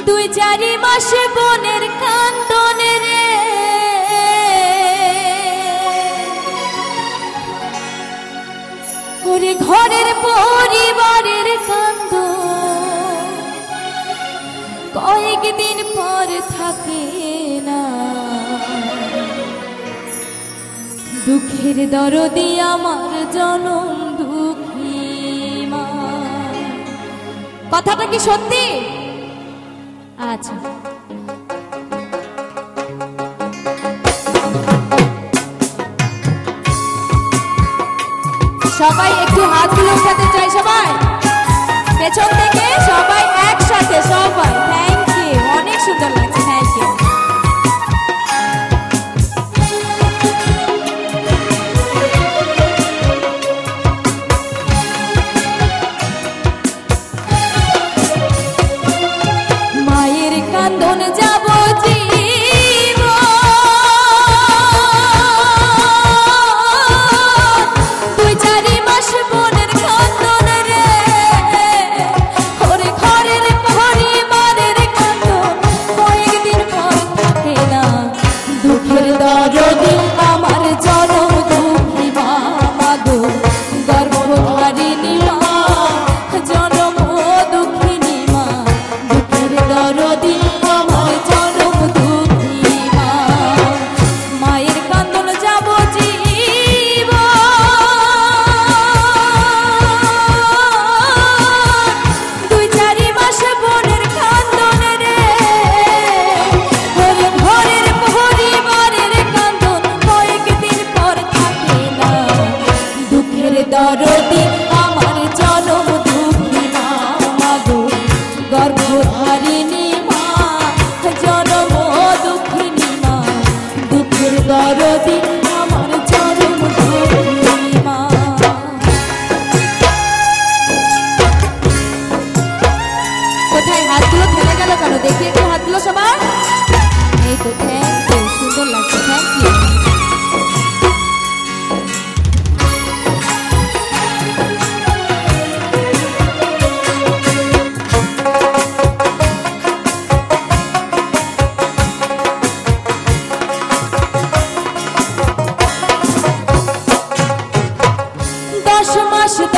দুই চারি মাসে বনের কান্দনে রে ওরে ঘরের পরিবারের কান্দ কয়েকদিন পর থাকে না দুঃখের দরদি আমার জনম দুঃখী মা। কথাটা কি সত্যি? আচ্ছা সবাই একটু হাতগুলো উঠাতে চাই, সবাই পেছন থেকে সবাই একসাথে সবাই। থ্যাংক ইউ, অনেক সুন্দর লাগছে, থ্যাংক ইউ। মায়ের কান্দন যাব দরদি আমার জনম দুঃখী মা মাগো গর্ভধারিণী মা জনম দুঃখিনী মা দুঃখের দরদি আমার জনম দুঃখী মা। কোথায় হাতগুলো ফেলে গেল কেন? দেখি একটু হাতগুলো সবার। এই তো, থ্যাংক ইউ, সুন্দর লাগছে, থ্যাংক ইউ।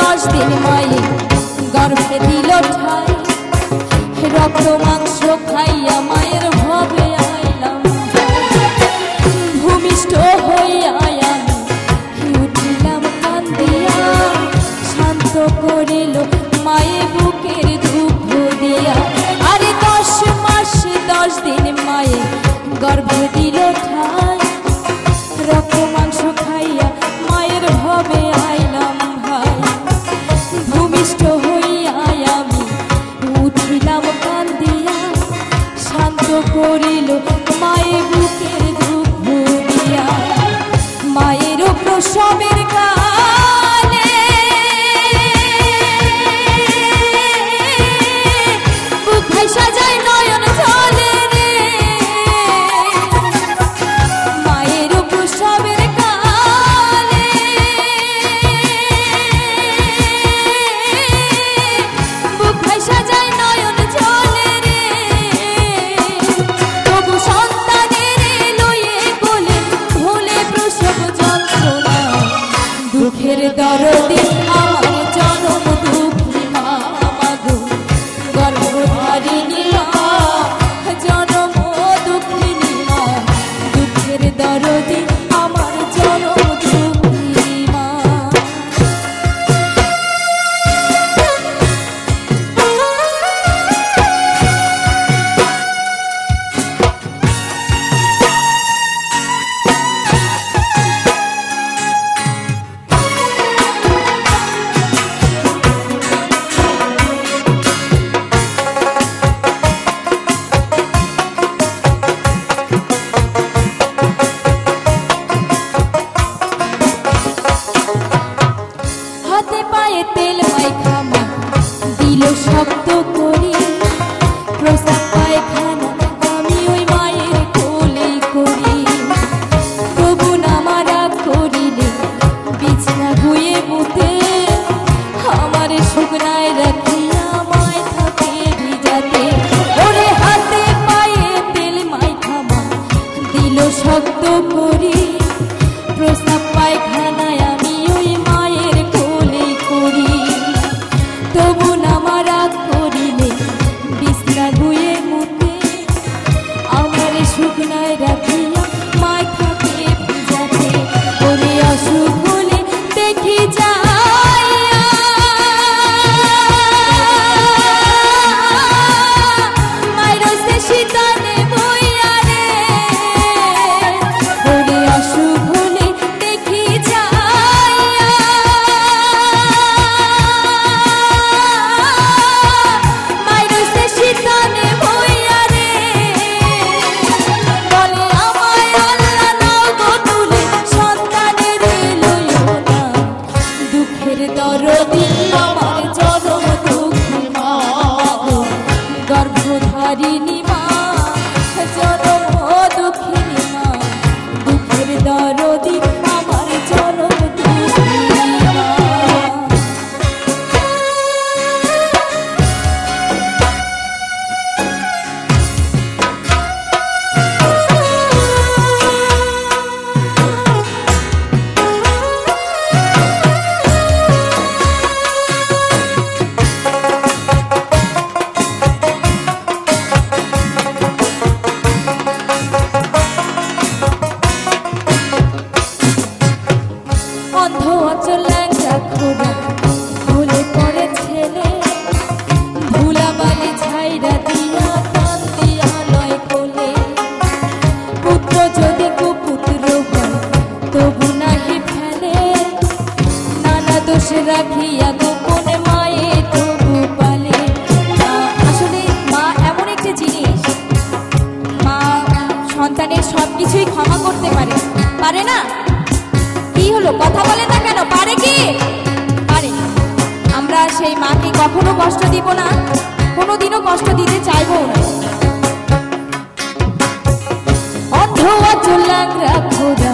দশ দিন মায়ে গর্ভে দিল ঠাই রক্ত মাংস খাইয়া মায়ের হবে আইলাম ভূমিষ্ঠ হইয়া আমি উঠিলাম কান্দিয়া শান্ত করিল মায়ে বুকের দুঃখ দিয়া। আরে 10 মাস 10 দিন মায়ে গর্ভে দিল ঠাই রক্ত মাংস খাইয়া মায়ের হবে আইলাম ভাই ভূমিষ্ঠ হইয়া আমি উঠিলাম কান্দিয়া শান্ত করিল মায়ে বুকের দুঃখ দিয়া। মায়ের প্রসবের কালে বুক ভাইসা যায় নয়ন জলে রে মায়ের প্রসবের কালে বুক ভাইসা যায় নয়ন জলে রে তবু সন্তানের লয়ে কোলে ভুলে প্রসব যন্ত্রণা দুঃখের দরদি আমার জনম দুঃখী মা মাগো গর্ভধারিণী মা জনম দুঃখিনী মা দুঃখের দরদি আমার জনম দুঃখী মা। হাতে পায়ে তেল মাইখা মা দিল শব্দ করি প্রস্তাব পায়খানা আমি ওই মায়ের কোলেই করি ধুয়ে মুতে আমার শুকনায় রাখিয়া মায় থাকে ভিজাতে। ওরে হাতে পায়ে তেল মাইখা মা দিল শক্ত করি, প্রস্তাব পায়খানায় আমি ওই মায়ের কোলে করি। তবু নামা রাগ করিলে বিছনা ধুয়ে মুতে আমার শুকনায় রাখিয়া মায় থাকে ভিজাতে। ওরে অসুখ হলে দেখি যাইয়া মায়ের সে শীতলে বইয়া রে। ওরে অসুখ হলে দেখি যাইয়া মায়ের সে শীতলে বইয়া রে। বলে আমায় আল্লাহ নাও গো তুলে সন্তানের লইও না, দুঃখের দরদি আমার জনম দুঃখী মা গো, গর্ভধারিণী মা জনম দুঃখিনী মা, দুঃখের দরদি আমার জনম দুঃখী মা। অন্ধ অচল ল্যাংড়া খোড়া ভুলে পড়ে ছেলে, ধুলাবালি ছাইরা দিয়া কান দিয়া লয় কোলে। পুত্র যদি কুপুত্র হয় তবু নাহি ফেলে, নানা দোষ রাখিয়া গোপনে মায়ে তবু পালে। আসলে মা এমন একটি জিনিস, মা সন্তানের সবকিছুই ক্ষমা করতে পারে, পারে না? কি হলো, কথা বলে না কেন? পারে কি? পারে। আমরা সেই মাকে কখনো কষ্ট দিব না, কোনোদিনও কষ্ট দিতে চাইবো না। অন্ধ অচল ল্যাংড়া খোড়া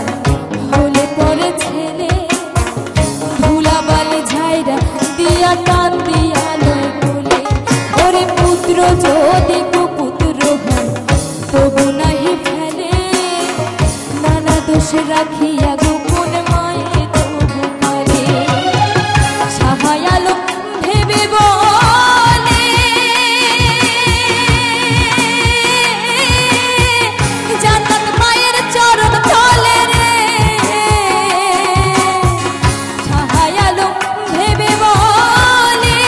হলে পরে ছেলে, ধুলাবালি ঝাইরা দিয়া কান দিয়া লয় কোলে। ওরে পুত্র যদি কুপুত্র হয় তবু নাহি ফেলে, নানা দোষ রাখিয়া গোপন মায়ে তবু পারে। সাহায় আলম ভেবে বলে জান্নাত মায়ের চরণ তলে রে। সাহায় আলম ভেবে বলে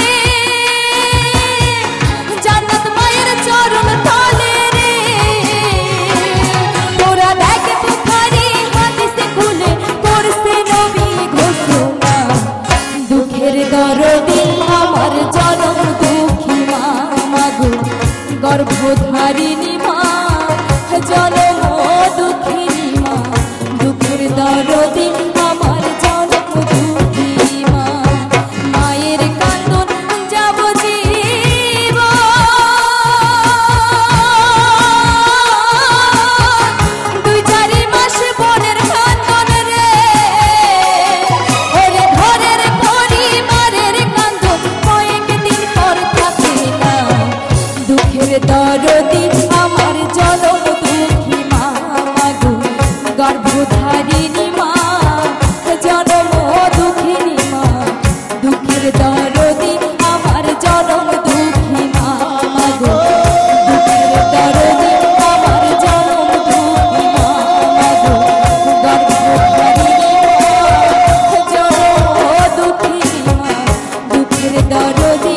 জান্নাত মায়ের চরণ তলে রে। তোরা দেখ বুখারী হাদিসে খুলে করছে নবী ঘোষণা, দুঃখের দরদি আমার জনম দুঃখী মা মাগো, গর্ভধারিণী মা জনম দুঃখিনী মা, দুঃখের দরদি আমার জনম দুঃখী মা। মায়ের কান্দন যাবজ্জীবন, দুই চারি মাস বোনের কান্দন রে। ওরে ঘরের পরিবারের কান্দন কয়েকদিন পর থাকে না, দুঃখের দরদি আমার জনম দুঃখী মা মাগো, গর্ভধারিণী মা জনম দুঃখিনী মা, দুঃখের দরদি আমার জনম দুঃখী মা মাগো, দুঃখের দরদি আমার জনম দুঃখী মা মাগো, গর্ভধারিণী মা জনম দুঃখিনী মা, দুঃখের দরদি